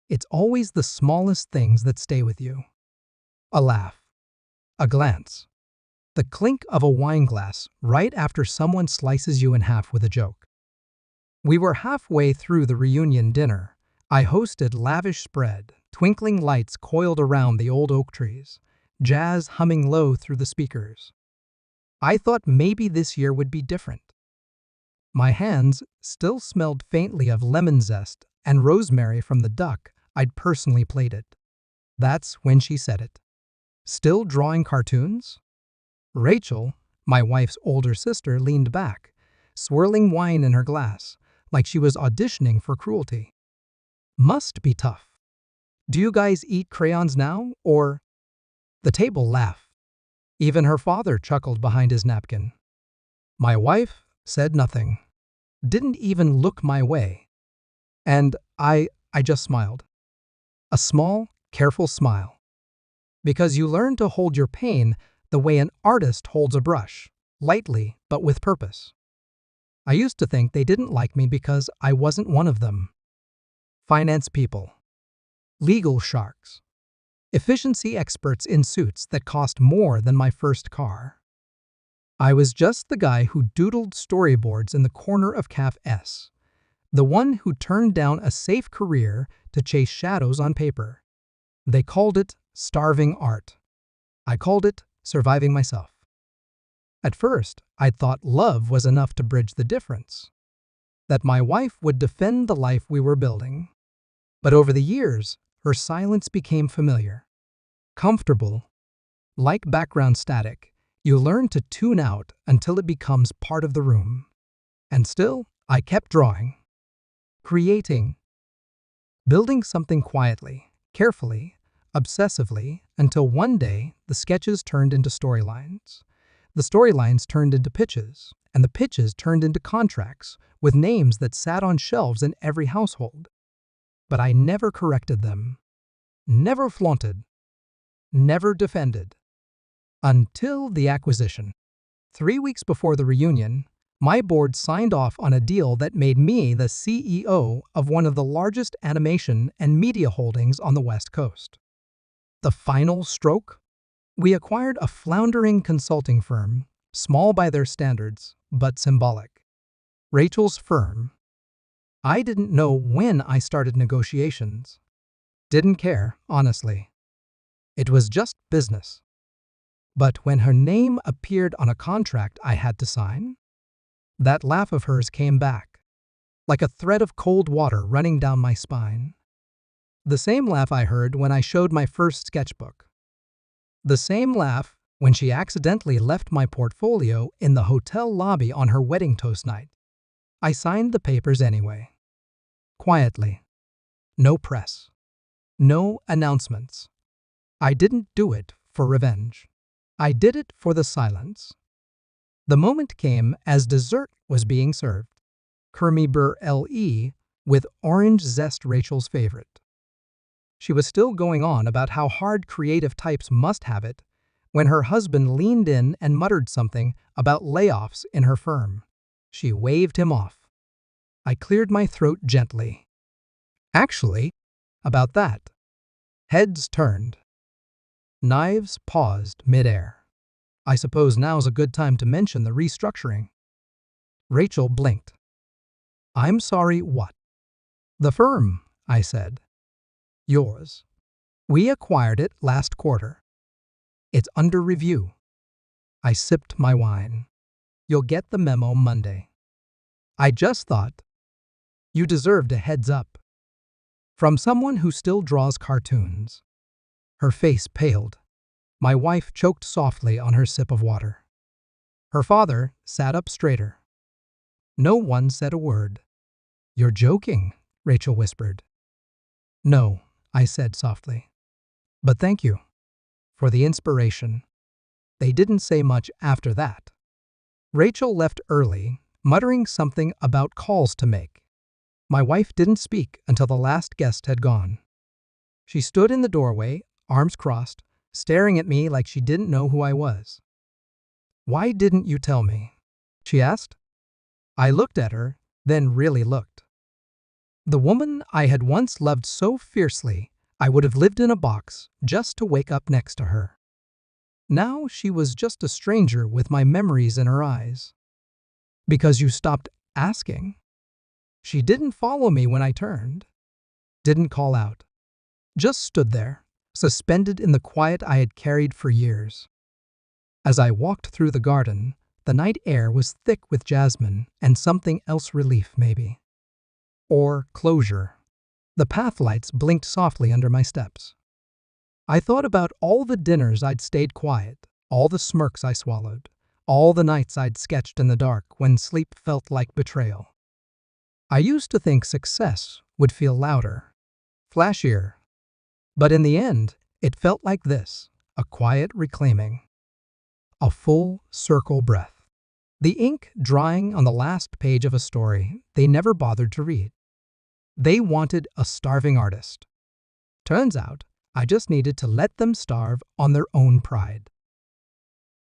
It's always the smallest things that stay with you. A laugh, a glance, the clink of a wine glass right after someone slices you in half with a joke. We were halfway through the reunion dinner. I hosted lavish spread, twinkling lights coiled around the old oak trees, jazz humming low through the speakers. I thought maybe this year would be different. My hands still smelled faintly of lemon zest and rosemary from the duck I'd personally plated. That's when she said it. Still drawing cartoons? Rachel, my wife's older sister, leaned back, swirling wine in her glass, like she was auditioning for cruelty. Must be tough. Do you guys eat crayons now, or? The table laughed. Even her father chuckled behind his napkin. My wife said nothing, didn't even look my way. And I just smiled. A small, careful smile. Because you learn to hold your pain the way an artist holds a brush, lightly but with purpose. I used to think they didn't like me because I wasn't one of them. Finance people, legal sharks, efficiency experts in suits that cost more than my first car. I was just the guy who doodled storyboards in the corner of Caf S, the one who turned down a safe career to chase shadows on paper. They called it starving art. I called it surviving myself. At first, I'd thought love was enough to bridge the difference, that my wife would defend the life we were building. But over the years, her silence became familiar, comfortable. Like background static, you learn to tune out until it becomes part of the room. And still, I kept drawing, creating, building something quietly, carefully, obsessively, until one day the sketches turned into storylines. The storylines turned into pitches, and the pitches turned into contracts with names that sat on shelves in every household. But I never corrected them, never flaunted, never defended. Until the acquisition. 3 weeks before the reunion, my board signed off on a deal that made me the CEO of one of the largest animation and media holdings on the West Coast. The final stroke? We acquired a floundering consulting firm, small by their standards, but symbolic. Rachel's firm. I didn't know when I started negotiations. Didn't care, honestly. It was just business. But when her name appeared on a contract I had to sign, that laugh of hers came back, like a thread of cold water running down my spine. The same laugh I heard when I showed my first sketchbook. The same laugh when she accidentally left my portfolio in the hotel lobby on her wedding toast night. I signed the papers anyway. Quietly. No press. No announcements. I didn't do it for revenge. I did it for the silence. The moment came as dessert was being served. Kermy Burr LE with orange zest, Rachel's favorite. She was still going on about how hard creative types must have it when her husband leaned in and muttered something about layoffs in her firm. She waved him off. I cleared my throat gently. Actually, about that. Heads turned. Knives paused midair. I suppose now's a good time to mention the restructuring. Rachel blinked. I'm sorry, what? The firm, I said. Yours. We acquired it last quarter. It's under review. I sipped my wine. You'll get the memo Monday. I just thought, you deserved a heads up. From someone who still draws cartoons. Her face paled. My wife choked softly on her sip of water. Her father sat up straighter. No one said a word. You're joking, Rachel whispered. No, I said softly. But thank you for the inspiration. They didn't say much after that. Rachel left early, muttering something about calls to make. My wife didn't speak until the last guest had gone. She stood in the doorway, arms crossed, staring at me like she didn't know who I was. Why didn't you tell me? She asked. I looked at her, then really looked. The woman I had once loved so fiercely, I would have lived in a box just to wake up next to her. Now she was just a stranger with my memories in her eyes. Because you stopped asking. She didn't follow me when I turned, didn't call out, just stood there, suspended in the quiet I had carried for years. As I walked through the garden, the night air was thick with jasmine and something else, relief maybe. Or closure. The path lights blinked softly under my steps. I thought about all the dinners I'd stayed quiet, all the smirks I swallowed, all the nights I'd sketched in the dark when sleep felt like betrayal. I used to think success would feel louder, flashier. But in the end, it felt like this, a quiet reclaiming. A full circle breath. The ink drying on the last page of a story they never bothered to read. They wanted a starving artist. Turns out, I just needed to let them starve on their own pride.